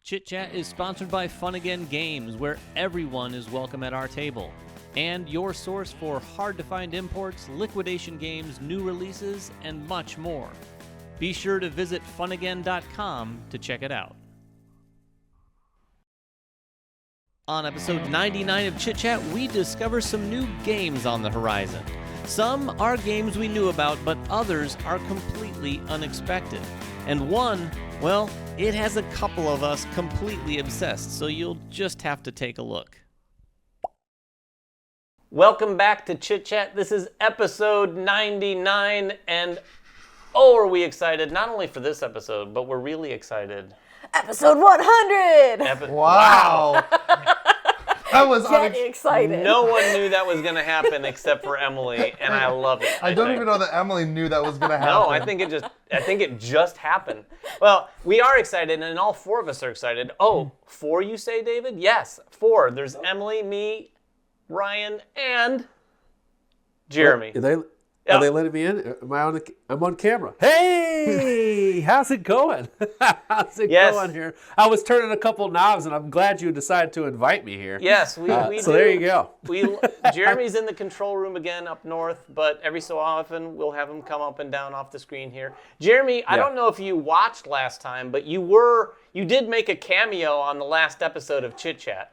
Chit Chat is sponsored by Fun Again Games, where everyone is welcome at our table, and your source for hard-to-find imports, liquidation games, new releases, and much more. Be sure to visit funagain.com to check it out. On episode 99 of Chit Chat, we discover some new games on the horizon. Some are games we knew about, but others are completely unexpected. And one, well, it has a couple of us completely obsessed, so you'll just have to take a look. Welcome back to Chit Chat. This is episode 99, and oh, are we excited, not only for this episode, but we're really excited. Episode 100! Wow! That was excited. No one knew that was going to happen except for Emily, and I love it. I don't even know that Emily knew that was going to happen. No, I think it just happened. Well, we are excited, and all four of us are excited. Oh, four, you say, David? Yes, four. There's Emily, me, Ryan, and Jeremy. Are they letting me in? I'm on camera. Hey, how's it going? How's it going here? I was turning a couple knobs, and I'm glad you decided to invite me here. Yes, we so do. There you go. Jeremy's in the control room again up north, but every so often we'll have him come up and down off the screen here. Jeremy, I don't know if you watched last time, but you did make a cameo on the last episode of Chit Chat.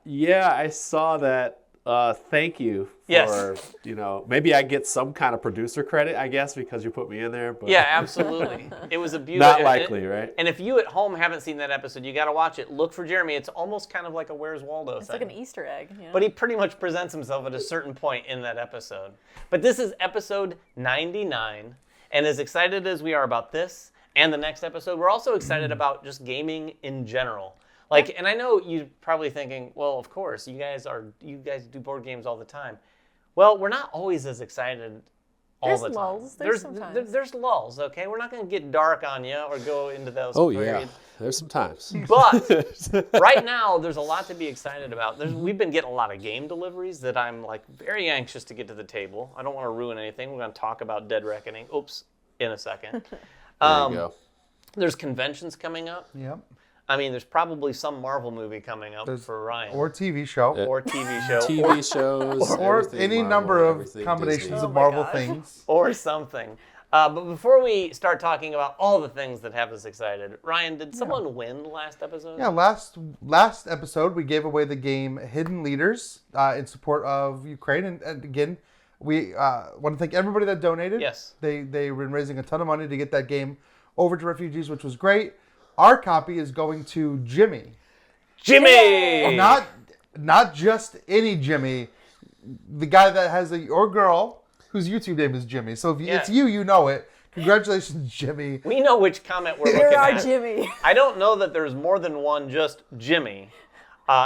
Yeah, I saw that. Thank you for, maybe I get some kind of producer credit, I guess, because you put me in there. But. Yeah, absolutely. It was a beautiful... Not likely, right? And if you at home haven't seen that episode, you got to watch it. Look for Jeremy. It's almost kind of like a Where's Waldo thing. It's like an Easter egg. Yeah. But he pretty much presents himself at a certain point in that episode. But this is episode 99, and as excited as we are about this and the next episode, we're also excited about just gaming in general. And I know you're probably thinking, well, of course, you guys do board games all the time. Well, we're not always as excited all the time. Lulls. There's lulls, okay? We're not going to get dark on you or go into those periods. Yeah, there's some times. But right now, there's a lot to be excited about. We've been getting a lot of game deliveries that I'm very anxious to get to the table. I don't want to ruin anything. We're going to talk about Dead Reckoning. In a second. There you go. There's conventions coming up. Yep. I mean, there's probably some Marvel movie coming up for Ryan. Or TV show. Or TV show. TV shows. Or any number of combinations Disney. of Marvel things. Or something. But before we start talking about all the things that have us excited, Ryan, did someone win last episode? Yeah, last episode we gave away the game Hidden Leaders in support of Ukraine. And again, we want to thank everybody that donated. Yes. They've been raising a ton of money to get that game over to refugees, which was great. Our copy is going to Jimmy. Jimmy! Not just any Jimmy. The guy that has your girl, whose YouTube name is Jimmy. So if it's you know it. Congratulations, Jimmy. We know which comment we're looking You're at. our Jimmy. I don't know that there's more than one just Jimmy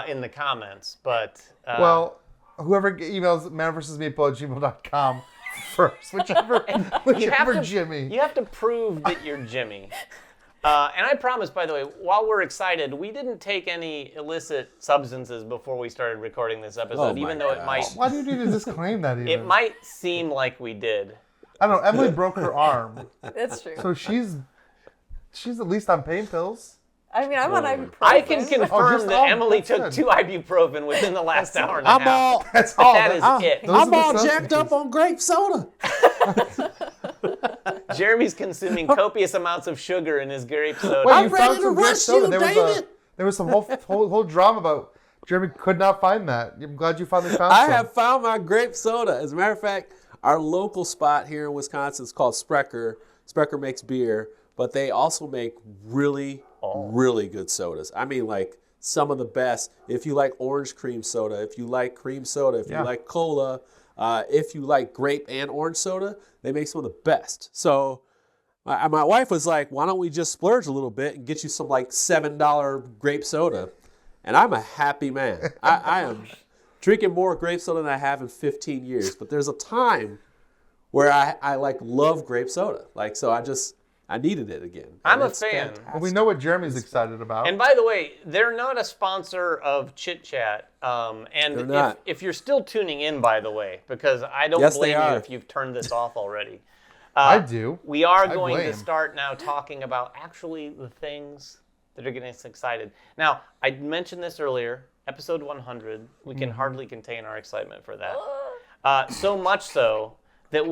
in the comments, but... well, whoever emails manversusmeeple@gmail.com first. Whichever Jimmy. You have to prove that you're Jimmy. And I promise, by the way, while we're excited, we didn't take any illicit substances before we started recording this episode, even though it might... Why do you need to disclaim that even? It might seem like we did. I don't know. Emily broke her arm. That's true. So she's at least on pain pills. I mean, I'm on ibuprofen. I can confirm that Emily took 2 ibuprofen within the last hour and a half. That's all. That is it. I'm all jacked up on grape soda. Jeremy's consuming copious amounts of sugar in his grape soda. Wait, I'm you ready found to some grape rush soda. you, David. There was some whole drama about Jeremy could not find that. I'm glad you finally found I some. have found my grape soda. As a matter of fact, our local spot here in Wisconsin is called Sprecher. Sprecher makes beer, but they also make really good sodas. I mean, some of the best. If you like orange cream soda, if you like cream soda, if you like cola, if you like grape and orange soda, they make some of the best. So my wife was like, why don't we just splurge a little bit and get you some $7 grape soda? And I'm a happy man. I am drinking more grape soda than I have in 15 years. But there's a time where I love grape soda. So I needed it again. I'm a fan. Well, we know what Jeremy's excited about. And by the way, they're not a sponsor of Chit Chat. And if you're still tuning in, by the way, because I don't blame you if you've turned this off already. I do. We are going to start now talking about actually the things that are getting us excited. Now, I mentioned this earlier, episode 100. We can hardly contain our excitement for that. So much so that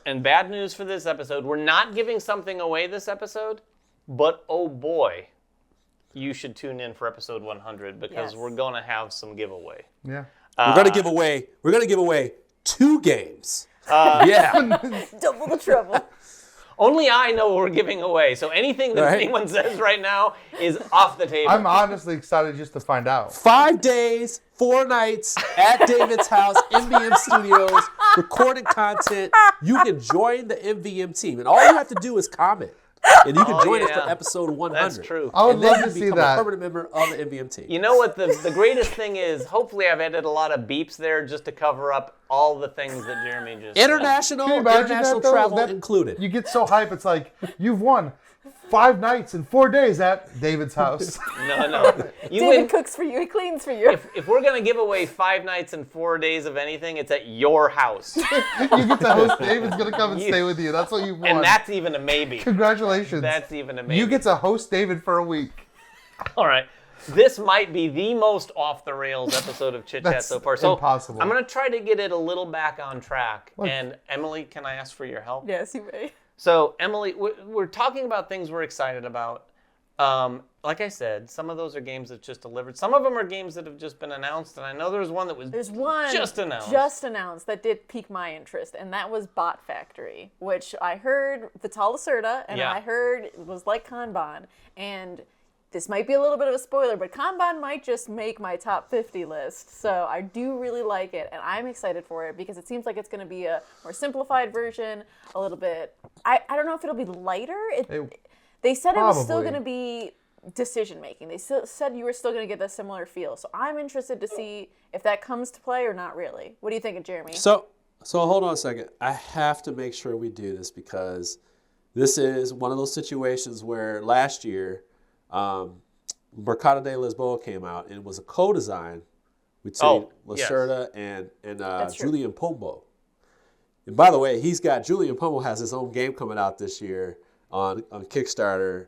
and bad news for this episode, we're not giving something away this episode, but oh boy, you should tune in for episode 100 because we're going to have some giveaway. Yeah. We're gonna give away 2 games. Double the trouble. Only I know what we're giving away, so anything that anyone says right now is off the table. I'm honestly excited just to find out. 5 days, 4 nights at David's house, MVM Studios, recorded content. You can join the MVM team, and all you have to do is comment. And you can join us for episode 100. That's true. I would and then love you to see become that. a permanent member of the MVM team. You know what the greatest thing is? Hopefully I've added a lot of beeps there just to cover up all the things that Jeremy just said. International Can you imagine international that, though? travel That- included. You get so hype, it's like, you've won 5 nights and 4 days at David's house. No. You David win. cooks for you. He cleans for you. If we're going to give away 5 nights and 4 days of anything, it's at your house. You get to host David's going to come and stay with you. That's what you've won. And that's even a maybe. Congratulations. That's even a maybe. You get to host David for a week. All right. This might be the most off-the-rails episode of Chit Chat That's so far. So impossible. I'm going to try to get it a little back on track. And Emily, can I ask for your help? Yes, you may. So, Emily, we're talking about things we're excited about. Like I said, some of those are games that just delivered. Some of them are games that have just been announced, and I know there's one that was There's one just announced. that did pique my interest, and that was Bot Factory, which I heard the Lacerda, and I heard it was like Kanban, and this might be a little bit of a spoiler, but Kanban might just make my top 50 list, so I do really like it, and I'm excited for it because it seems like it's going to be a more simplified version, a little bit, I don't know if it'll be lighter. They said it was still Probably. going to be decision making. They said you were still going to get a similar feel, so I'm interested to see if that comes to play or not really. What do you think of Jeremy? So hold on a second. I have to make sure we do this because this is one of those situations where last year, Mercado de Lisboa came out and it was a co-design between Lacerda and Julian Pombo. And by the way, Julian Pombo has his own game coming out this year on Kickstarter.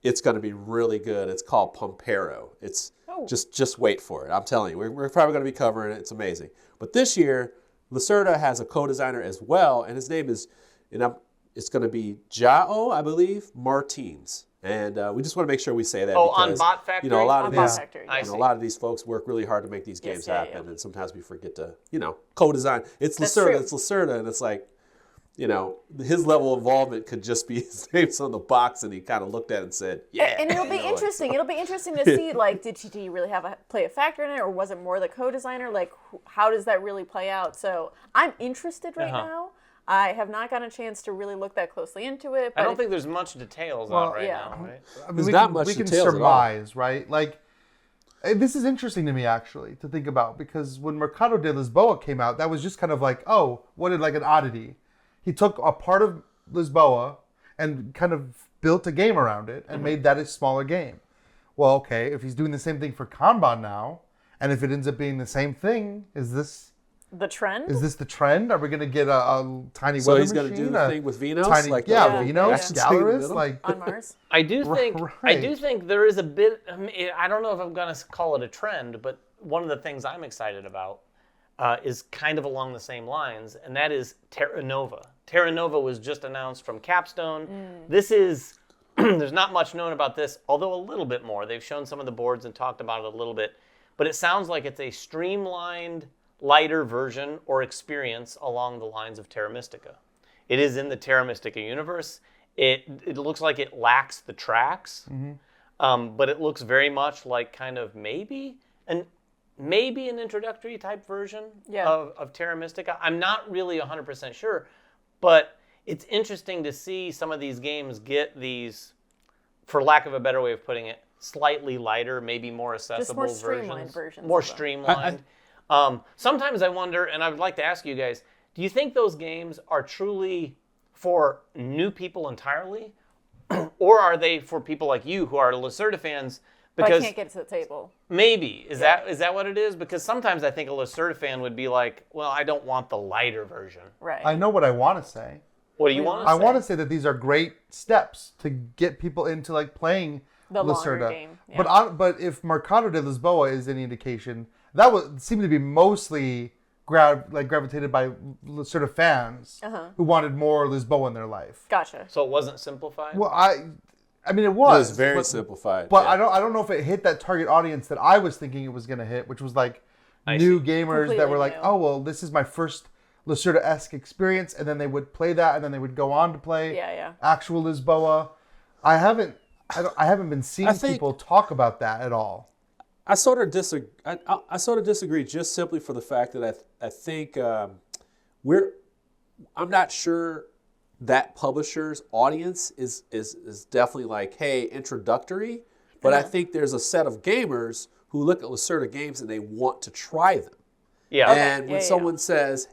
It's going to be really good. It's called Pompero. It's just wait for it. I'm telling you, we're probably going to be covering it. It's amazing. But this year, Lacerda has a co-designer as well, and his name is, it's going to be Jao, I believe, Martins. And we just want to make sure we say that. Oh, because, on Bot Factory? You know, a lot of Bot these, Factory. a lot of these folks work really hard to make these games happen, yeah. and sometimes we forget to, co-design. It's That's Lacerda. true. It's Lacerda, and it's like, his level of involvement could just be his name's on the box, and he kind of looked at it and said, "Yeah." And it'll be interesting. It'll be interesting to see, like, did he really play a factor in it, or was it more the co-designer? Like, how does that really play out? So I'm interested right now. I have not gotten a chance to really look that closely into it. But I don't think there's much details out right yeah. now, right? I mean, There's we not can, much we can details at all. surmise, right? Like, this is interesting to me, actually, to think about, because when Mercado de Lisboa came out, that was just kind of like, what like an oddity. He took a part of Lisboa and kind of built a game around it and made that a smaller game. Well, okay, if he's doing the same thing for Kanban now, and if it ends up being the same thing, is this the trend? Is this the trend? Are we going to get a tiny So weather he's going to machine? do the thing with Venus? Tiny, like yeah, the- Venus, yeah. Galaris, like on Mars? I do think Right. there is a bit. I don't know if I'm going to call it a trend, but one of the things I'm excited about is kind of along the same lines, and that is Terra Nova. Terra Nova was just announced from CAPSTONE. This is there's not much known about this, although a little bit more. They've shown some of the boards and talked about it a little bit, but it sounds like it's a streamlined, lighter version or experience along the lines of Terra Mystica. It is in the Terra Mystica universe. It looks like it lacks the tracks, but it looks very much like kind of maybe an introductory type version of Terra Mystica. I'm not really 100% sure, but it's interesting to see some of these games get these, for lack of a better way of putting it, slightly lighter, maybe more accessible Just more streamlined versions More of them. streamlined. Sometimes I wonder, and I would like to ask you guys, do you think those games are truly for new people entirely? Or are they for people like you who are Lacerda fans? But I Because can't get to the table. maybe. Is that what it is? Because sometimes I think a Lacerda fan would be like, well, I don't want the lighter version. Right. I know what I want to say. What do you want to say? I want to say that these are great steps to get people into like playing The longer Lacerda. game, yeah. But if Mercado de Lisboa is any indication, that would seem to be mostly gravitated by Lacerda fans who wanted more Lisboa in their life. Gotcha. So it wasn't simplified? Well, I mean, it It was. was very but, simplified. But yeah. I don't know if it hit that target audience that I was thinking it was going to hit, which was like new gamers that Completely were like, new. oh, well, this is my first Lacerda-esque experience, and then they would play that, and then they would go on to play actual Lisboa. I haven't been seeing people talk about that at all. I sort of disagree. I sort of disagree, just simply for the fact that I think I'm not sure that publisher's audience is definitely like, hey, introductory, but I think there's a set of gamers who look at Lacerda games and they want to try them. Yeah. And when someone says,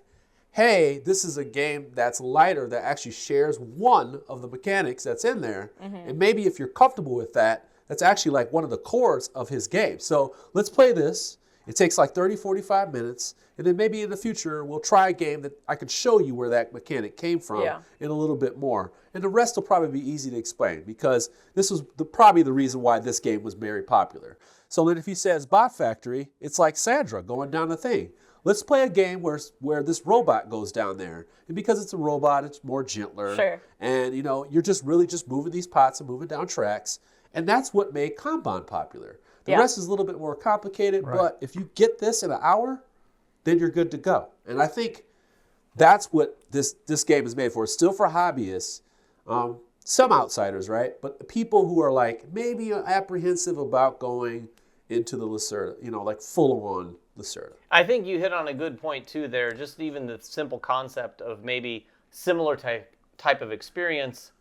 hey, this is a game that's lighter, that actually shares one of the mechanics that's in there, and maybe if you're comfortable with that, that's actually like one of the cores of his game. So let's play this. It takes like 30, 45 minutes, and then maybe in the future we'll try a game that I can show you where that mechanic came from in a little bit more. And the rest will probably be easy to explain, because this was probably the reason why this game was very popular. So then if he says Bot Factory, it's like Sandra going down the thing. Let's play a game where this robot goes down there. And because it's a robot, it's more gentler. Sure. And, you're just really just moving these pots and moving down tracks. And that's what made Kanban popular. The rest is a little bit more complicated, but if you get this in an hour, then you're good to go. And I think that's what this game is made for. It's still for hobbyists, some outsiders, right? But people who are like maybe apprehensive about going into the Lacerda, like full-on Lacerda. I think you hit on a good point too there. Just even the simple concept of maybe similar type of experience,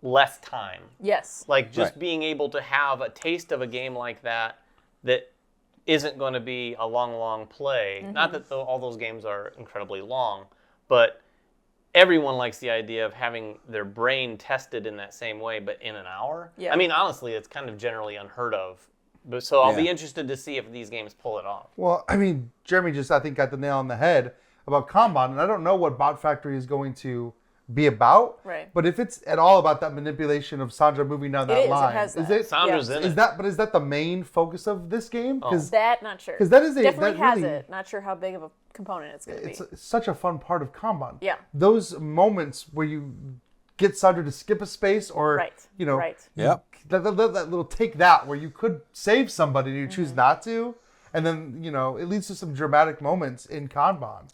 less time. Yes. Like just being able to have a taste of a game like that isn't going to be a long play. Not that all those games are incredibly long, but everyone likes the idea of having their brain tested in that same way, but in an hour. Yeah. I mean, honestly, it's kind of generally unheard of. But so I'll be interested to see if these games pull it off. Well, I mean, Jeremy just, I think, got the nail on the head about Kanban, and I don't know what Bot Factory is going to be about. Right. But if it's at all about that manipulation of Sandra moving down that line, it has that. is it? Sandra's in it. But is that the main focus of this game? That, not sure. 'cause that is definitely that has really- it. Not sure how big of a component it's going to be. It's such a fun part of Kanban. Yeah. Those moments where you get Sandra to skip a space, or Right. Yep. that little take that where you could save somebody and you choose not to, and then it leads to some dramatic moments in Kanban.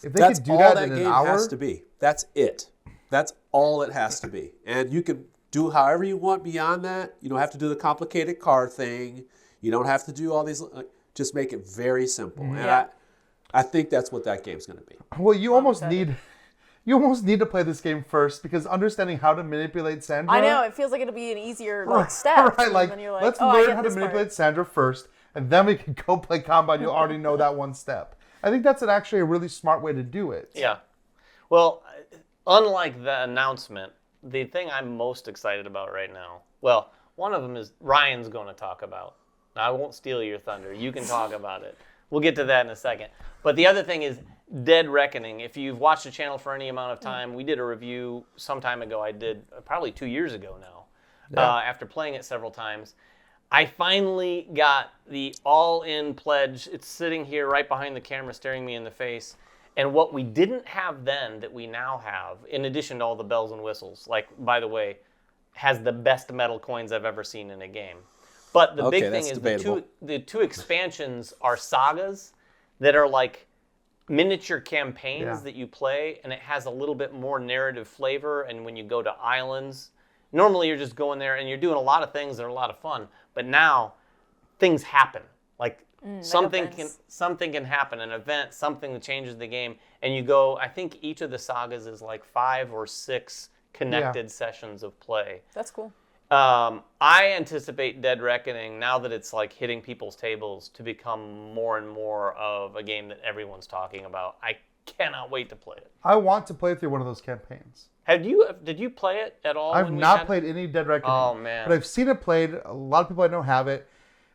If they That's could do all that that in an game hour, has to be. That's it. That's all it has to be. And you can do however you want beyond that. You don't have to do the complicated card thing. You don't have to do all these. Just make it very simple. And I think that's what that game's going to be. well, you almost need to play this game first, because understanding how to manipulate Sandra. I know, it feels like it'll be an easier step. Right, and then you're like, let's I learn get how to this manipulate part. Sandra first, and then we can go play Kanban. You'll already know that one step. I think that's actually a really smart way to do it. Yeah. Well, unlike the announcement, the thing I'm most excited about right now, well, one of them is Ryan's going to talk about. Now, I won't steal your thunder. You can talk about it. We'll get to that in a second. But the other thing is Dead Reckoning. If you've watched the channel for any amount of time, we did a review some time ago. I did probably 2 years ago now, after playing it several times. I finally got the all-in pledge. It's sitting here right behind the camera staring me in the face. And what we didn't have then that we now have, in addition to all the bells and whistles, like, by the way, has the best metal coins I've ever seen in a game. But the big thing is the two expansions are sagas that are like miniature campaigns that you play, and it has a little bit more narrative flavor. And when you go to islands, normally you're just going there and you're doing a lot of things that are a lot of fun. But now things happen. Like something can happen, an event, something that changes the game. And you go, I think each of the sagas is like 5 or 6 connected sessions of play. That's cool. I anticipate Dead Reckoning, now that it's like hitting people's tables, to become more and more of a game that everyone's talking about. I cannot wait to play it. I want to play through one of those campaigns. Did you play it at all? I've not played any Dead Reckoning. Oh, man. But I've seen it played. A lot of people I know have it.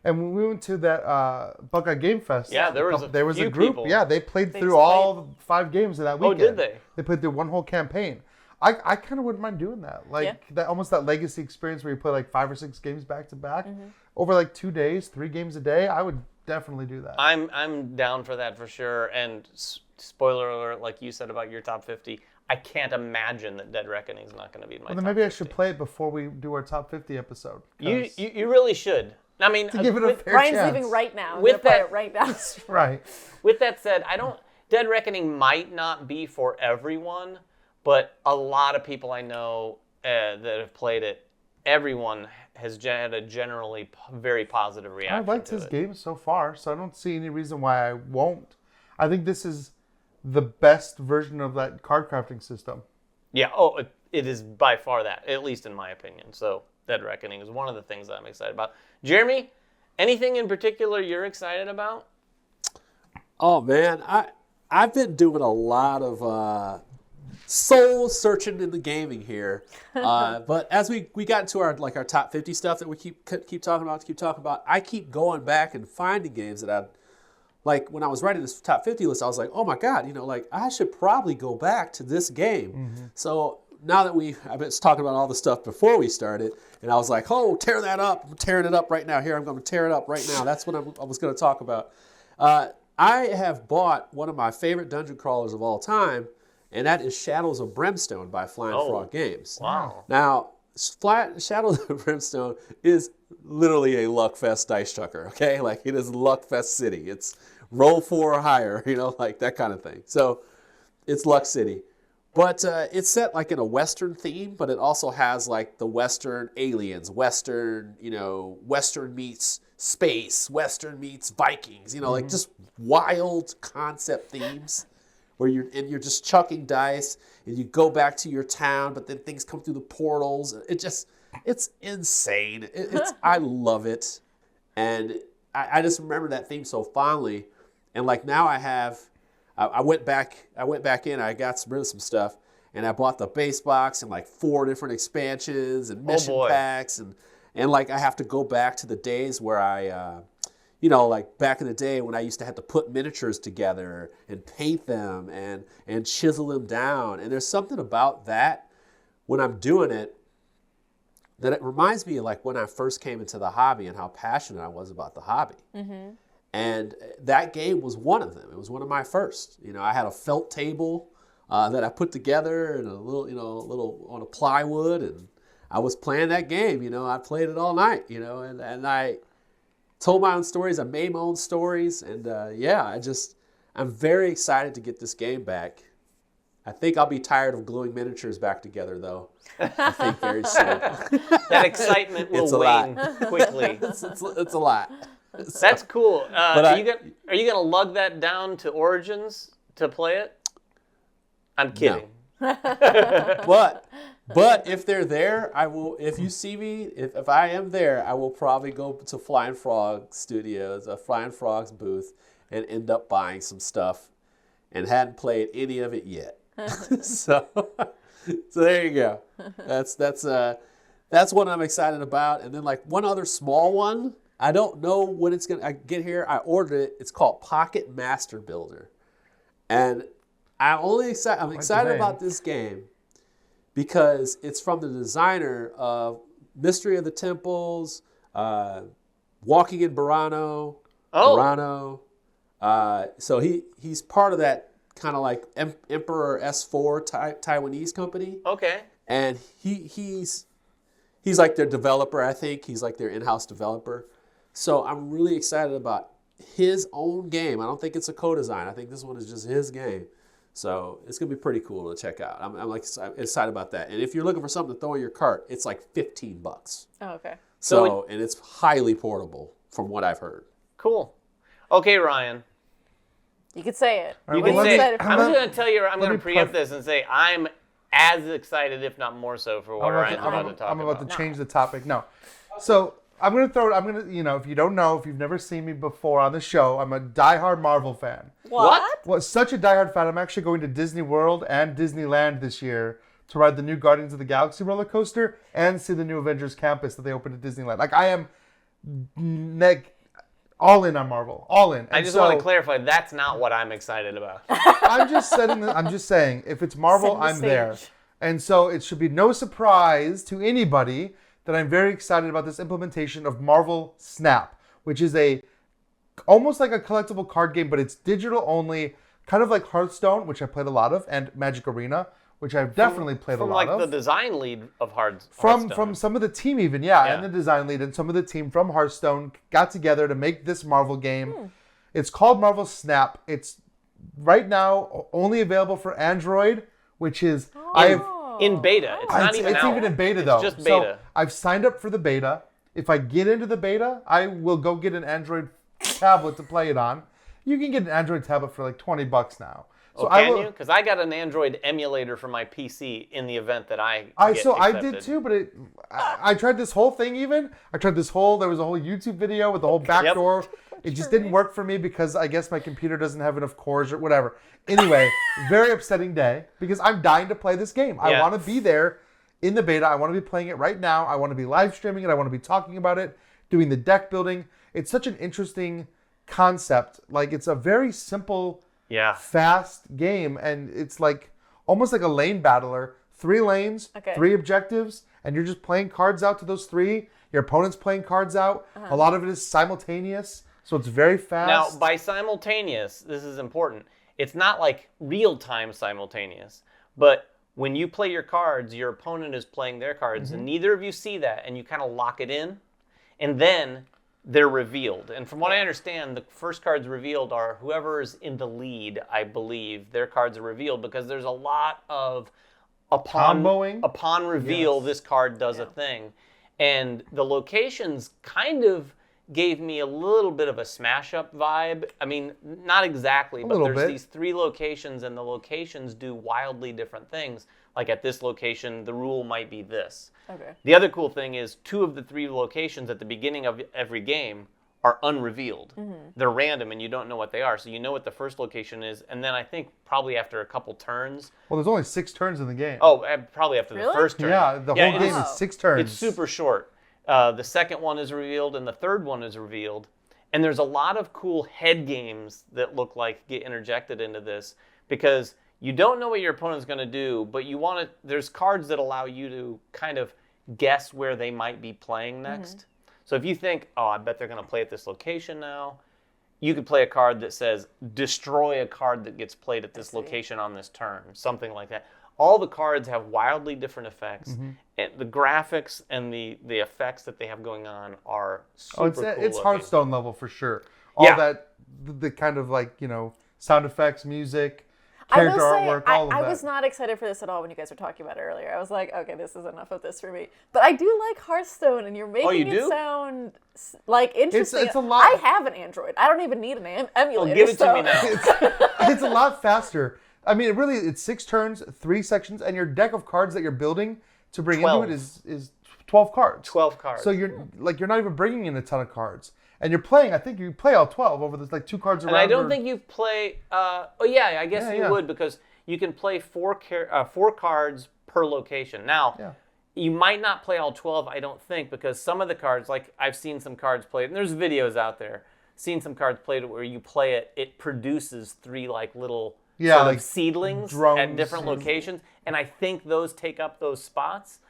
And when we went to that Buckeye Game Fest, there was a group. people. Yeah, they played through all 5 games of that weekend. Oh, did they? They played through one whole campaign. I kind of wouldn't mind doing that. Like that, almost that legacy experience where you play like 5 or 6 games back to back over like 2 days, 3 games a day. I would definitely do that. I'm down for that for sure. And spoiler alert, like you said about your top 50, I can't imagine that Dead Reckoning is not going to be in my top 50. Then maybe I should play it before we do our top 50 episode. You really should. I mean, to give it a fair Ryan's chance. leaving right now. I'm With gonna play that- it right now. Right. With that said, Dead Reckoning might not be for everyone, but a lot of people I know that have played it, everyone has had a generally very positive reaction. I liked to his it. game so far, so I don't see any reason why I won't. I think this is the best version of that card crafting system. Yeah, it is by far that, at least in my opinion. So Dead Reckoning is one of the things that I'm excited about. Jeremy, anything in particular you're excited about? Oh man, I've been doing a lot of soul searching in the gaming here, but as we got into our top 50 stuff that we keep talking about, I keep going back and finding games that I like. When I was writing this top 50 list, I was like, oh my god, I should probably go back to this game. So now that I've been talking about all the stuff before we started, and I was like, oh, tear that up. I'm tearing it up right now. Here, I'm going to tear it up right now. That's what I was going to talk about. I have bought one of my favorite dungeon crawlers of all time, and that is Shadows of Brimstone by Flying Frog Games. Wow. Now, Shadows of Brimstone is literally a Luckfest dice chucker, okay? Like, it is Luckfest City. It's roll 4 or higher, like that kind of thing. So, it's Luck City. But it's set like in a Western theme, but it also has like the Western aliens, Western, Western meets space, Western meets Vikings, like just wild concept themes where you're just chucking dice and you go back to your town, but then things come through the portals. It's insane. I love it. And I just remember that theme so fondly. And like now I went back in, I got rid of some stuff, and I bought the base box and like 4 different expansions and mission packs, and like I have to go back to the days where I, like back in the day when I used to have to put miniatures together and paint them and chisel them down. And there's something about that when I'm doing it that it reminds me of like when I first came into the hobby and how passionate I was about the hobby. And that game was one of them. It was one of my first. I had a felt table that I put together and a little on a plywood, and I was playing that game. I played it all night. And I told my own stories. I made my own stories, and I'm very excited to get this game back. I think I'll be tired of gluing miniatures back together, though. I think very soon. That excitement will wane quickly. It's a lot. That's cool. Are you gonna lug that down to Origins to play it? I'm kidding. No. But if they're there, I will. If you see me, if I am there, I will probably go to Flying Frog Studios, Flying Frog's booth, and end up buying some stuff, and hadn't played any of it yet. so there you go. That's what I'm excited about. And then like one other small one. I don't know when it's gonna get here. I ordered it. It's called Pocket Master Builder, and I'm excited about this game because it's from the designer of Mystery of the Temples, Walking in Burano. So he's part of that kind of like Emperor S4 Taiwanese company. Okay. And he's like their developer. I think he's like their in-house developer. So I'm really excited about his own game. I don't think it's a co-design. I think this one is just his game. So it's going to be pretty cool to check out. I'm excited about that. And if you're looking for something to throw in your cart, it's like $15. Oh, okay. And it's highly portable from what I've heard. Cool. Okay, Ryan. You could say it. You can say it. I'm just going to tell you, I'm going to preempt this and say I'm as excited, if not more so, for what Ryan's about to talk about. I'm about to change the topic. No. So I'm going to, if you don't know, if you've never seen me before on the show, I'm a diehard Marvel fan. What? Well, such a diehard fan, I'm actually going to Disney World and Disneyland this year to ride the new Guardians of the Galaxy roller coaster and see the new Avengers campus that they opened at Disneyland. Like, I am all in on Marvel. All in. And I just want to clarify, that's not what I'm excited about. I'm just saying, if it's Marvel, I'm there. And so it should be no surprise to anybody that I'm very excited about this implementation of Marvel Snap, which is almost like a collectible card game, but it's digital only, kind of like Hearthstone, which I played a lot of, and Magic Arena, which I've definitely played a lot of. From like the design lead of From Hearthstone. some of the team even, and the design lead and some of the team from Hearthstone got together to make this Marvel game. It's called Marvel Snap. It's right now only available for Android, which is in beta. It's not even out. It's even in beta though. It's just beta. So I've signed up for the beta. If I get into the beta, I will go get an Android tablet to play it on. You can get an Android tablet for like $20 now. So can you? Because I got an Android emulator for my PC in the event that I did too, but I tried this whole thing even. There was a whole YouTube video with the whole backdoor. It just didn't work for me because I guess my computer doesn't have enough cores or whatever. Anyway, very upsetting day because I'm dying to play this game. I want to be there in the beta. I want to be playing it right now. I want to be live streaming it. I want to be talking about it, doing the deck building. It's such an interesting concept. Like, it's a very simple, fast game, and it's like almost like a lane battler. 3 lanes, 3 objectives, and you're just playing cards out to those 3. Your opponent's playing cards out. A lot of it is simultaneous, so it's very fast. Now, by simultaneous, this is important. It's not like real-time simultaneous, but when you play your cards, your opponent is playing their cards, and neither of you see that, and you kind of lock it in, and then they're revealed. And from what I understand, the first cards revealed are whoever is in the lead, I believe, their cards are revealed because there's a lot of upon reveal, this card does a thing. And the locations kind of gave me a little bit of a Smash Up vibe. I mean, not exactly, but there's these 3 locations, and the locations do wildly different things. Like at this location, the rule might be this. Okay. The other cool thing is 2 of the 3 locations at the beginning of every game are unrevealed. They're random, and you don't know what they are. So you know what the first location is, and then I think probably after a couple turns. Well, there's only 6 turns in the game. Oh, probably after the first turn. Yeah, the whole game is 6 turns. It's super short. The second one is revealed, and the third one is revealed. And there's a lot of cool head games that look like get interjected into this because you don't know what your opponent's going to do, but there's cards that allow you to kind of guess where they might be playing next. So if you think, I bet they're going to play at this location now, you could play a card that says, destroy a card that gets played at this location on this turn, something like that. All the cards have wildly different effects. And the graphics and the effects that they have going on are super cool. It's Hearthstone level for sure. All that, the kind of like, sound effects, music, character artwork, all of that. I was not excited for this at all when you guys were talking about it earlier. I was like, okay, this is enough of this for me. But I do like Hearthstone, and you're making it sound like interesting. It's a lot. I have an Android. I don't even need an emulator. Well, give it to me now. It's a lot faster. I mean, it's 6 turns, 3 sections, and your deck of cards that you're building to bring 12. into it is 12 cards. 12 cards. So you're not even bringing in a ton of cards. And you're playing, I think you play all 12 over the 2 cards around. And I don't think you play, I guess you would because you can play 4 cards per location. Now, you might not play all 12, I don't think, because some of the cards, like I've seen some cards played, and there's videos out there, seen some cards played where you play it produces 3 like little sort of seedlings at different locations, and I think those take up those spots.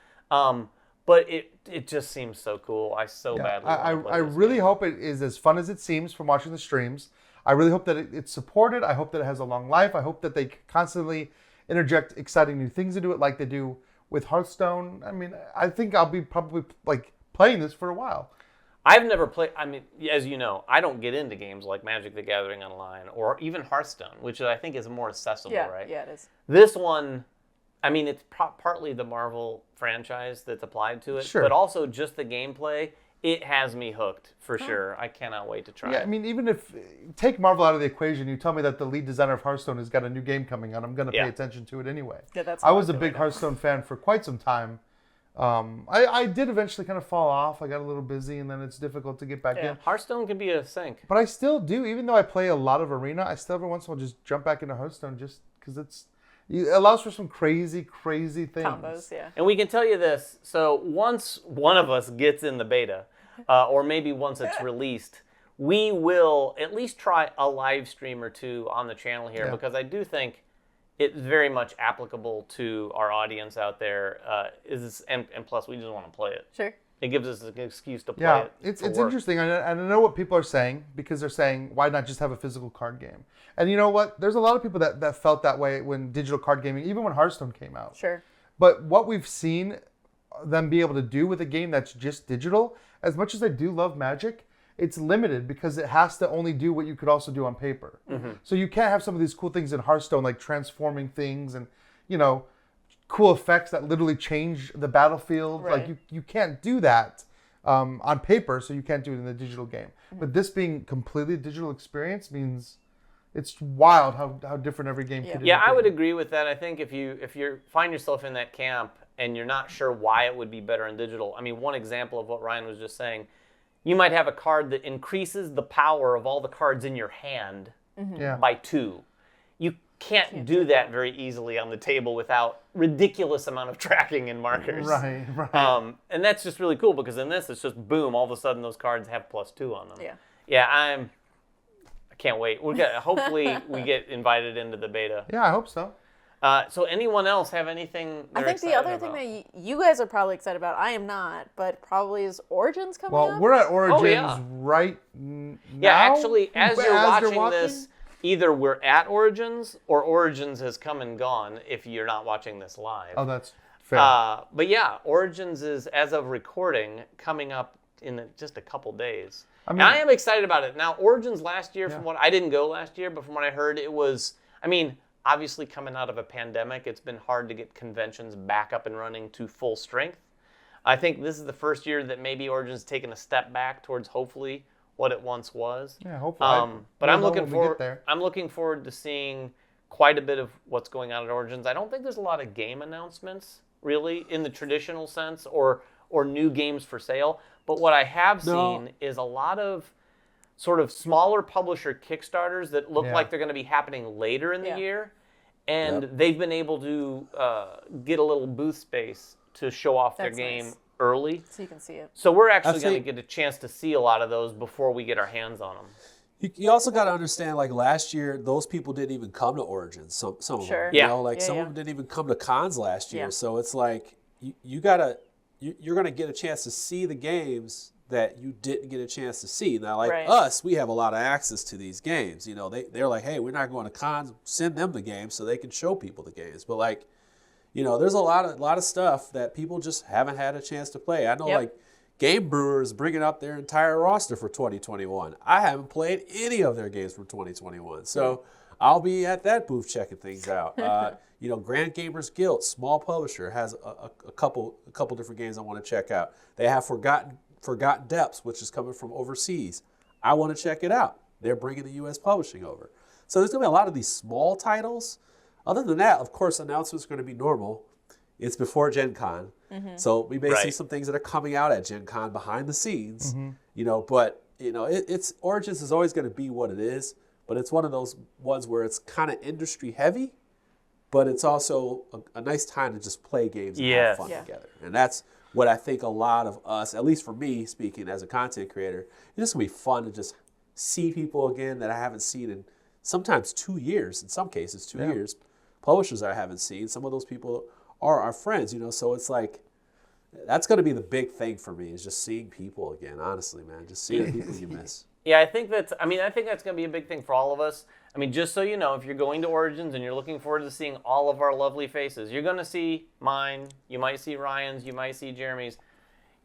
But it just seems so cool. I badly want to play I really hope it is as fun as it seems from watching the streams. I really hope that it's supported. I hope that it has a long life. I hope that they constantly interject exciting new things into it like they do with Hearthstone. I mean, I think I'll be probably like playing this for a while. I've never played, I mean, as you know, I don't get into games like Magic the Gathering Online or even Hearthstone, which I think is more accessible, right? Yeah, it is. This one, I mean, it's partly the Marvel franchise that's applied to it, but also just the gameplay. It has me hooked, for sure. I cannot wait to try it. Yeah, I mean, even if, take Marvel out of the equation, you tell me that the lead designer of Hearthstone has got a new game coming out, I'm going to pay attention to it anyway. Yeah, I was a big Hearthstone fan for quite some time. I did eventually kind of fall off. I got a little busy, and then it's difficult to get back in. Hearthstone can be a sink. But I still do, even though I play a lot of Arena, I still every once in a while just jump back into Hearthstone just because it allows for some crazy, crazy things. Combos, yeah. And we can tell you this. So once one of us gets in the beta, or maybe once it's released, we will at least try a live stream or 2 on the channel here because I do think it's very much applicable to our audience out there. And plus, we just want to play it. Sure. It gives us an excuse to play Yeah, it. it's work. interesting. And I know what people are saying, because they're saying, why not just have a physical card game? And you know what? There's a lot of people that felt that way when digital card gaming, even when Hearthstone came out. Sure. But what we've seen them be able to do with a game that's just digital, as much as I do love Magic, it's limited because it has to only do what you could also do on paper. Mm-hmm. So you can't have some of these cool things in Hearthstone, like transforming things and, cool effects that literally change the battlefield. Right. Like you can't do that on paper, so you can't do it in the digital game. Mm-hmm. But this being completely digital experience means it's wild how different every game can be. Yeah, I would agree with that. I think if you find yourself in that camp and you're not sure why it would be better in digital, I mean, one example of what Ryan was just saying, you might have a card that increases the power of all the cards in your hand by 2. You can't do that very easily on the table without ridiculous amount of tracking and markers. Right. And that's just really cool, because in this, it's just boom, all of a sudden those cards have +2 on them. Yeah. Yeah, I can't wait. Hopefully we get invited into the beta. Yeah, I hope so. So anyone else have anything I think the other thing that you guys are probably excited about, I am not, but probably is Origins coming up. Well, we're at Origins yeah. right now. Yeah, actually, as you're they're watching this, either we're at Origins or Origins has come and gone if you're not watching this live. Oh, that's fair. But yeah, Origins is, as of recording, coming up in just a couple days. I mean, and I am excited about it. Now, Origins last year, from what I didn't go last year, but from what I heard, it was, obviously coming out of a pandemic, it's been hard to get conventions back up and running to full strength. I think this is the first year that maybe Origins has taken a step back towards hopefully what it once was. Yeah, hopefully. But We'll I'm know looking when we get forward. there. I'm looking forward to seeing quite a bit of what's going on at Origins. I don't think there's a lot of game announcements really in the traditional sense, or new games for sale. But what I have seen is a lot of sort of smaller publisher Kickstarters that look like they're going to be happening later in the year, and they've been able to get a little booth space to show off their game nice. Early. So you can see it. So we're actually going to get a chance to see a lot of those before we get our hands on them. You also got to understand, like last year, those people didn't even come to Origins. Some of them, Yeah. some of them didn't even come to cons last year. So it's like you're gonna get a chance to see the games that you didn't get a chance to see. Now, like us, we have a lot of access to these games. They're like, hey, we're not going to cons. Send them the games so they can show people the games. But like, there's a lot of stuff that people just haven't had a chance to play. I know, like, Game Brewers bringing up their entire roster for 2021. I haven't played any of their games from 2021, so I'll be at that booth checking things out. Grand Gamers Guild, small publisher, has a couple different games I want to check out. They have Forgotten Depths, which is coming from overseas. I want to check it out. They're bringing the U.S. publishing over. So there's going to be a lot of these small titles. Other than that, of course, announcements are going to be normal. It's before Gen Con. So we may see some things that are coming out at Gen Con behind the scenes. But it's Origins is always going to be what it is. But it's one of those ones where it's kind of industry heavy, but it's also a nice time to just play games and have fun together. And that's what I think a lot of us, at least for me speaking as a content creator, it's just going to be fun to just see people again that I haven't seen in sometimes 2 years, in some cases 2 years. Publishers I haven't seen. Some of those people are our friends, so it's like, that's going to be the big thing for me, is just seeing people again, honestly, man. Just seeing the people you miss. Yeah, I think that's going to be a big thing for all of us. Just so you know, if you're going to Origins and you're looking forward to seeing all of our lovely faces, you're going to see mine, you might see Ryan's, you might see Jeremy's.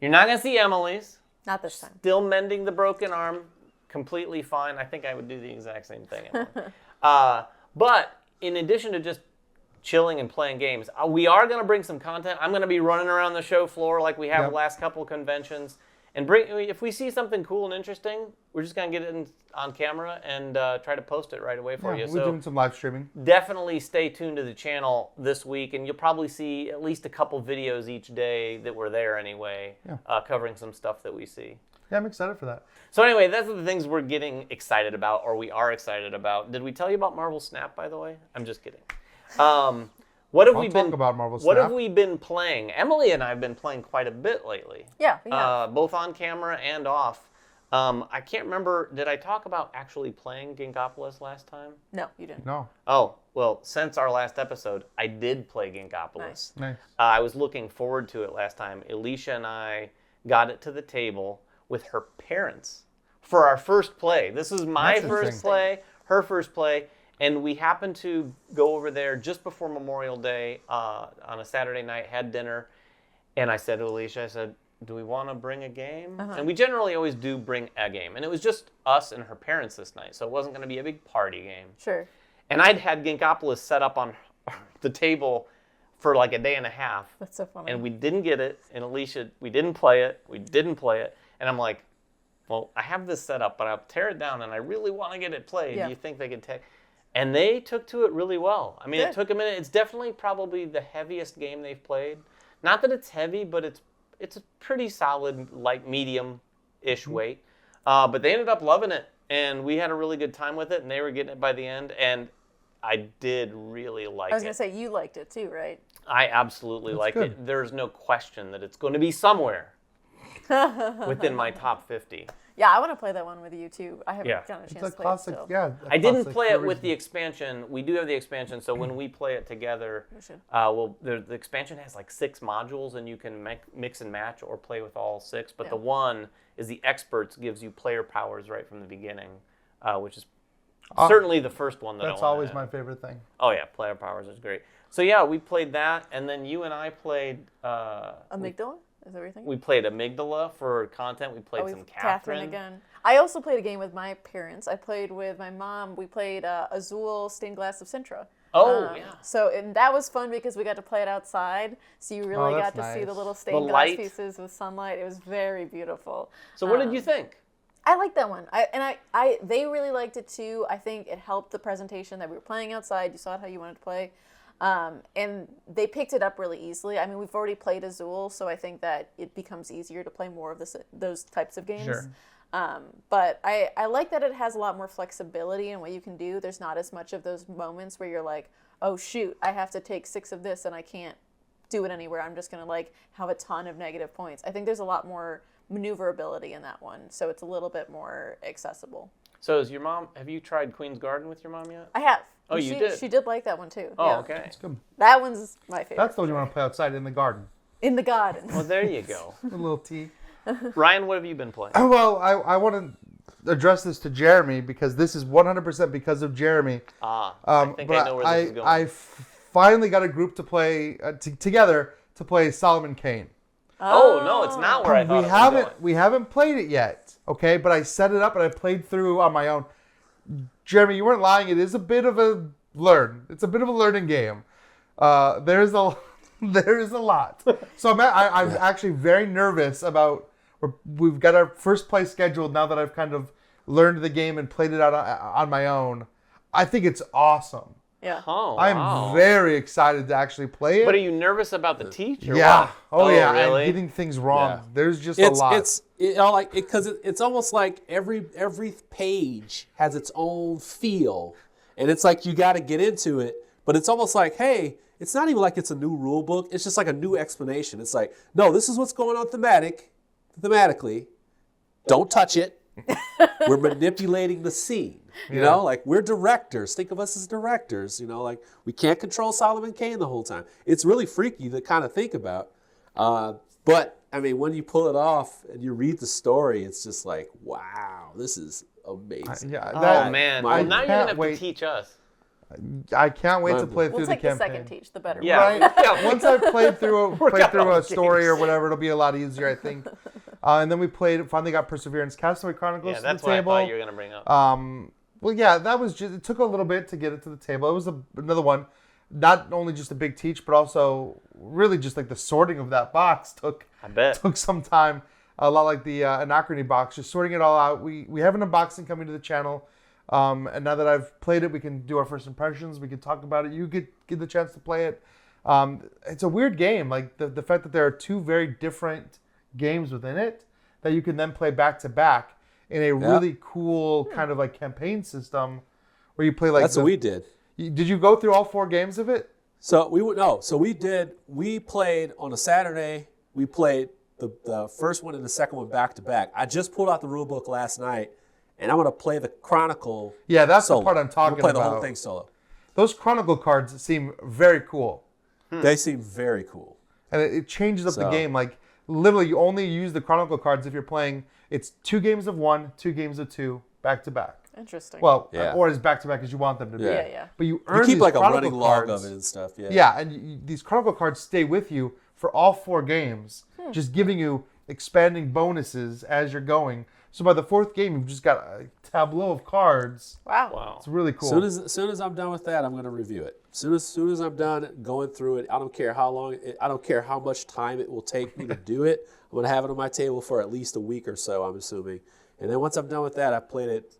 You're not going to see Emily's. Not this time. Still mending the broken arm, completely fine. I think I would do the exact same thing, Emily. But in addition to just chilling and playing games, we are going to bring some content. I'm going to be running around the show floor like we have the last couple of conventions. And if we see something cool and interesting, we're just going to get it on camera and try to post it right away for you. We're doing some live streaming. Definitely stay tuned to the channel this week, and you'll probably see at least a couple videos each day that were there anyway, covering some stuff that we see. Yeah, I'm excited for that. So anyway, that's the things we're getting excited about, or we are excited about. Did we tell you about Marvel Snap, by the way? I'm just kidding. What have we been? About Marvel Snap. What have we been playing? Emily and I have been playing quite a bit lately. Yeah, we have. Both on camera and off. I can't remember. Did I talk about actually playing Ginkopolis last time? No, you didn't. No. Oh, well, since our last episode, I did play Ginkopolis. Nice. I was looking forward to it last time. Alicia and I got it to the table with her parents for our first play. This is my That's first interesting. play, her first play, and we happened to go over there just before Memorial Day on a Saturday night, had dinner, and I said to Alicia, I said, do we want to bring a game? And we generally always do bring a game. And it was just us and her parents this night, so it wasn't going to be a big party game. Sure. And I'd had Ginkopolis set up on the table for like a day and a half. That's so funny. And we didn't get it. And Alicia, we didn't play it. And I'm like, well, I have this set up, but I'll tear it down and I really want to get it played. Yeah. Do you think they could take? And they took to it really well. I mean, Good. It took a minute. It's definitely probably the heaviest game they've played. Not that it's heavy, but it's a pretty solid, like medium-ish weight. But they ended up loving it, and we had a really good time with it, and they were getting it by the end, and I did really like it. I was going to say, you liked it too, right? I absolutely like good. it. There's no question that it's going to be somewhere within my top 50. Yeah, I want to play that one with you too. I haven't Yeah. gotten a chance It's a to play classic. it still. Yeah. I didn't play it with the expansion. We do have the expansion, so when we play it together, should. the expansion has like 6 modules, and you can mix and match or play with all 6. But Yeah. the one is the experts, gives you player powers right from the beginning, which is certainly the first one that I That's wanna always add. my favorite thing. Oh yeah, player powers is great. So yeah, we played that, and then you and I played. Amygdala? Is that what you're thinking? We played Amygdala for content. We played some Catherine again. I also played a game with my parents. I played with my mom. We played Azul Stained Glass of Sintra. Oh, yeah. So and that was fun because we got to play it outside. So you really that's got to see the nice. little stained The glass light. pieces with sunlight. It was very beautiful. So what did you think? I like that one. They really liked it too. I think it helped the presentation that we were playing outside. You saw it how you wanted to play. And they picked it up really easily. I mean, we've already played Azul, so I think that it becomes easier to play more of those types of games. Sure. But I like that it has a lot more flexibility in what you can do. There's not as much of those moments where you're like, oh shoot, I have to take 6 of this and I can't do it anywhere. I'm just going to like have a ton of negative points. I think there's a lot more maneuverability in that one, so it's a little bit more accessible. So is your mom? Have you tried Queen's Garden with your mom yet? I have. Oh, And you she, did? She did like that one too. Oh, yeah. okay. It's good. That one's my favorite. That's the one you want to play outside in the garden. In the garden. Well, there you go. A little tea. Ryan, what have you been playing? Well, I want to address this to Jeremy because this is 100% because of Jeremy. I think but I know where this is going. I finally got a group to play together to play Solomon Kane. Oh, no, it's not where I thought it was going. We haven't played it yet, okay? But I set it up and I played through on my own. Jeremy, you weren't lying. It is a bit of a learn. It's a bit of a learning game. There is a lot. So I'm actually very nervous about. We've got our first play scheduled now that I've kind of learned the game and played it out on my own. I think it's awesome. Yeah. Oh, I'm wow. very excited to actually play it. But are you nervous about the teach? Or Yeah. what? Oh, yeah. Really? I'm getting things wrong. Yeah. There's just a lot. It's almost like every page has its own feel, and it's like you got to get into it. But it's almost like, hey, it's not even like it's a new rule book. It's just like a new explanation. It's like, no, this is what's going on thematically. Don't touch it. We're manipulating the scene. You know, like we're directors. Think of us as directors. You know, like we can't control Solomon Kane the whole time. It's really freaky to kind of think about. But I mean, when you pull it off and you read the story, it's just like, wow, this is amazing. Oh, man. Well, now you're going to can't have wait. to teach us. I can't wait to play We'll through the take the campaign. second teach, the better Yeah. one. Right? Once I've played through a story games. or whatever, it'll be a lot easier, I think. And then we finally got Perseverance Castaway Chronicles Yeah, to that's the what table. I thought you were going to bring up. Well, yeah, that was just. It took a little bit to get it to the table. It was another one, not only just a big teach, but also really just like the sorting of that box took some time. A lot like the Anachrony box, just sorting it all out. We have an unboxing coming to the channel, and now that I've played it, we can do our first impressions. We can talk about it. You get the chance to play it. It's a weird game, like the fact that there are 2 very different games within it that you can then play back to back in a really cool kind of like campaign system where you play like. That's what we did. Did you go through all 4 games of it? So we played on a Saturday. We played the first one and the second one back to back. I just pulled out the rule book last night, and I'm going to play the Chronicle. Yeah, that's solo. the part I'm talking play about. the whole thing solo. Those Chronicle cards seem very cool. They seem very cool. And it changes up the game. Like, literally, you only use the Chronicle cards if you're playing. It's 2 games of 1, 2 games of 2, back to back. Interesting. Well, Yeah. or as back to back as you want them to be. Yeah. But you You earn keep these like a Chronicle running log cards. of it and stuff. Yeah. Yeah, and these Chronicle cards stay with you for all 4 games, just giving you expanding bonuses as you're going. So by the 4th game, you've just got a tableau of cards. Wow. It's really cool. As soon as I'm done with that, I'm going to review it. Soon as I'm done going through it, I don't care how long. I don't care how much time it will take me to do it. I'm going to have it on my table for at least a week or so, I'm assuming. And then once I'm done with that, I've played it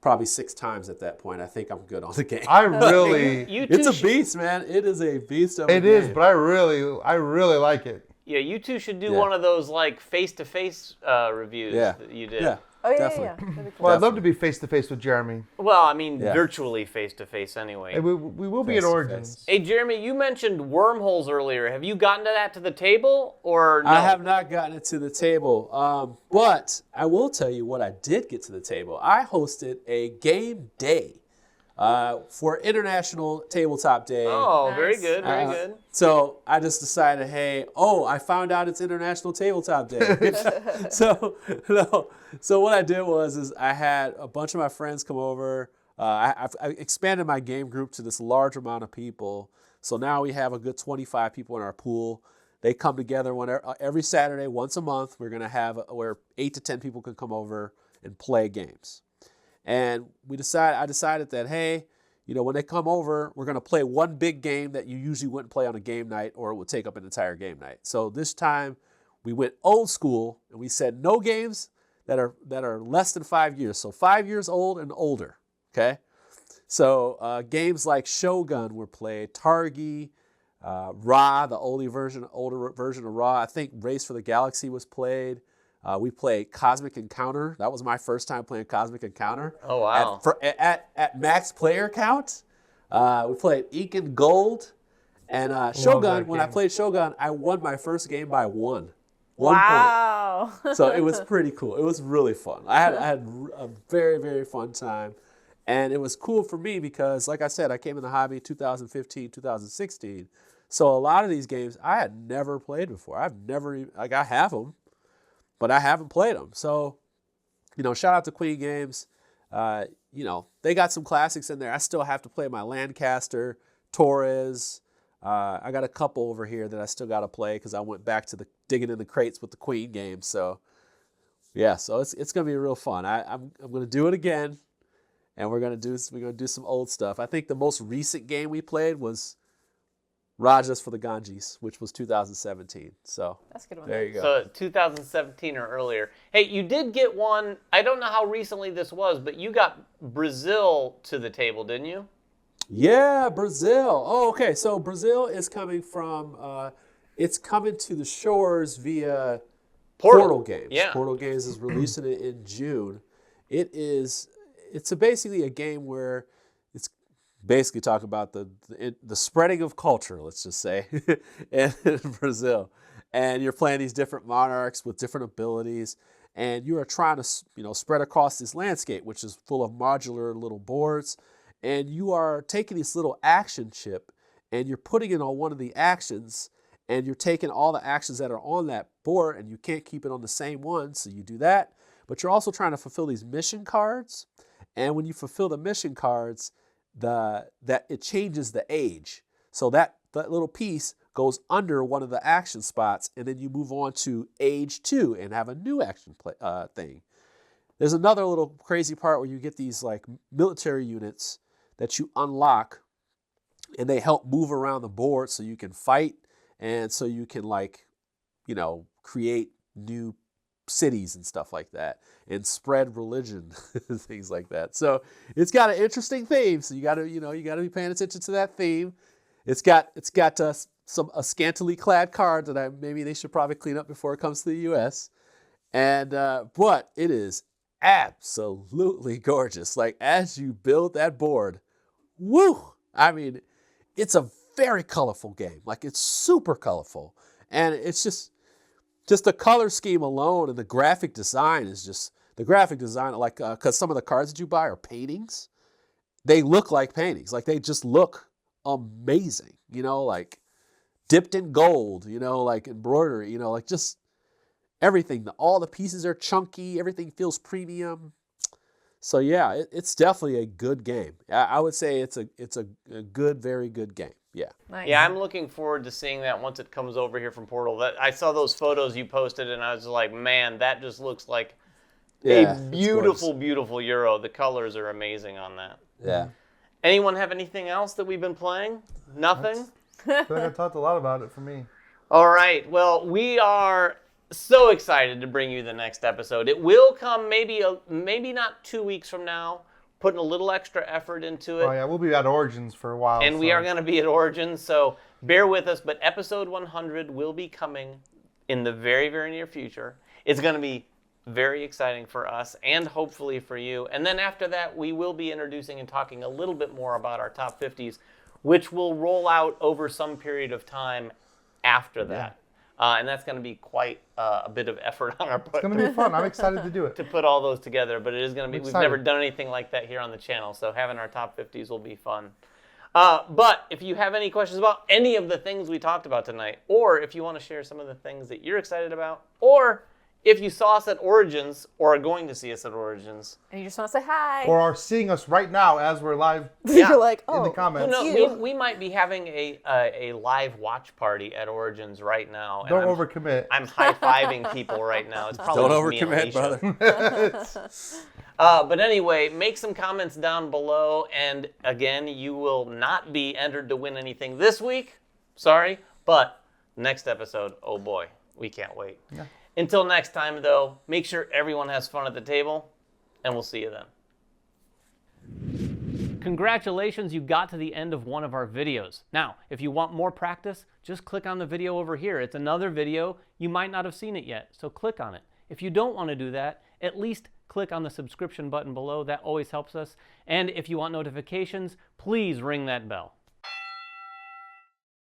probably 6 times at that point. I think I'm good on the game. I really, You It's two a beast, man. It is a beast of a it game. is, but I really like it. Yeah, you two should do Yeah. one of those like face-to-face reviews Yeah. that you did. Yeah. Oh, yeah, definitely. yeah. That'd be cool. Well, I'd love to be face to face with Jeremy. Well, I mean, Yeah. virtually face-to-face anyway. And we will be at Face to Origins. face. Hey, Jeremy, you mentioned wormholes earlier. Have you gotten to that to the table or no? I have not gotten it to the table, but I will tell you what I did get to the table. I hosted a game day for International Tabletop Day. Oh, very Nice. good, very good. So I just decided, hey, I found out it's International Tabletop Day. So what I did was I had a bunch of my friends come over. I expanded my game group to this large amount of people. So now we have a good 25 people in our pool. They come together every Saturday, once a month. We're going to have where 8 to 10 people can come over and play games. And I decided that, hey, when they come over, we're going to play one big game that you usually wouldn't play on a game night, or it would take up an entire game night. So this time we went old school, and we said no games that are less than 5 years. So 5 years old and older. Okay. So games like Shogun were played, Targi, Ra, the older version of Ra. I think Race for the Galaxy was played. We played Cosmic Encounter. That was my first time playing Cosmic Encounter. Oh, wow. At max player count. We played Ink and Gold. And Shogun, when I played Shogun, I won my first game by 1 point. Wow. So it was pretty cool. It was really fun. I had a very, very fun time. And it was cool for me because, like I said, I came in the hobby 2015, 2016. So a lot of these games I had never played before. I have them, but I haven't played them. So, shout out to Queen Games. They got some classics in there. I still have to play my Lancaster, Torres. I got a couple over here that I still got to play because I went back to digging in the crates with the Queen games. So, yeah, so it's gonna be real fun. I'm gonna do it again, and we're gonna do some old stuff. I think the most recent game we played was Rajas for the Ganges, which was 2017. So That's a good one. there you go. So 2017 or earlier. Hey, you did get one. I don't know how recently this was, but you got Brazil to the table, didn't you? Yeah, Brazil. Oh, okay. So Brazil is coming from, it's coming to the shores via Portal Games. Yeah. Portal Games is releasing it in June. It's basically a game where it's basically talking about the spreading of culture, let's just say, in Brazil. And you're playing these different monarchs with different abilities, and you are trying to, spread across this landscape, which is full of modular little boards. And you are taking this little action chip and you're putting it on one of the actions, and you're taking all the actions that are on that board, and you can't keep it on the same one. So you do that, but you're also trying to fulfill these mission cards. And when you fulfill the mission cards, that it changes the age. So that little piece goes under one of the action spots, and then you move on to age 2 and have a new action thing. There's another little crazy part where you get these like military units that you unlock, and they help move around the board so you can fight, and so you can create new cities and stuff like that, and spread religion, things like that. So it's got an interesting theme. So you got to be paying attention to that theme. It's got a scantily clad card that maybe they should probably clean up before it comes to the U.S. And but it is absolutely gorgeous. Like, as you build that board, woo! I mean, it's a very colorful game. Like, it's super colorful, and it's just just the color scheme alone and the graphic design is just, the graphic design, like, because some of the cards that you buy are paintings. They look like paintings. Like, they just look amazing, you know, like dipped in gold, you know, like embroidery, you know, like just everything. All the pieces are chunky. Everything feels premium. So yeah, it's definitely a good game. I would say it's a good, very good game. Yeah. Nice. Yeah, I'm looking forward to seeing that once it comes over here from Portal. I saw those photos you posted, and I was like, man, that just looks like a beautiful, beautiful Euro. The colors are amazing on that. Yeah. Anyone have anything else that we've been playing? Nothing? I feel like I talked a lot about it for me. All right. Well, we are so excited to bring you the next episode. It will come maybe not 2 weeks from now. Putting a little extra effort into it. Oh yeah, we'll be at Origins for a while. And we are going to be at Origins, so bear with us. But episode 100 will be coming in the very, very near future. It's going to be very exciting for us and hopefully for you. And then after that, we will be introducing and talking a little bit more about our top 50s, which will roll out over some period of time after that. And that's going to be quite a bit of effort on our part. It's going to be fun. I'm excited to do it. To put all those together, but it is going to be, we've excited. never done anything like that here on the channel, so having our top 50s will be fun. But if you have any questions about any of the things we talked about tonight, or if you want to share some of the things that you're excited about, or if you saw us at Origins, or are going to see us at Origins. And you just want to say hi. Or are seeing us right now as we're live Yeah. You're like, oh, in the comments. No, we might be having a live watch party at Origins right now. And Don't overcommit. I'm high-fiving people right now. It's probably Don't just me and overcommit, Alicia. brother. But anyway, make some comments down below. And again, you will not be entered to win anything this week. Sorry. But next episode, oh boy, we can't wait. Yeah. Until next time, though, make sure everyone has fun at the table, and we'll see you then. Congratulations, you got to the end of one of our videos. Now, if you want more practice, just click on the video over here. It's another video. You might not have seen it yet, so click on it. If you don't want to do that, at least click on the subscription button below. That always helps us. And if you want notifications, please ring that bell.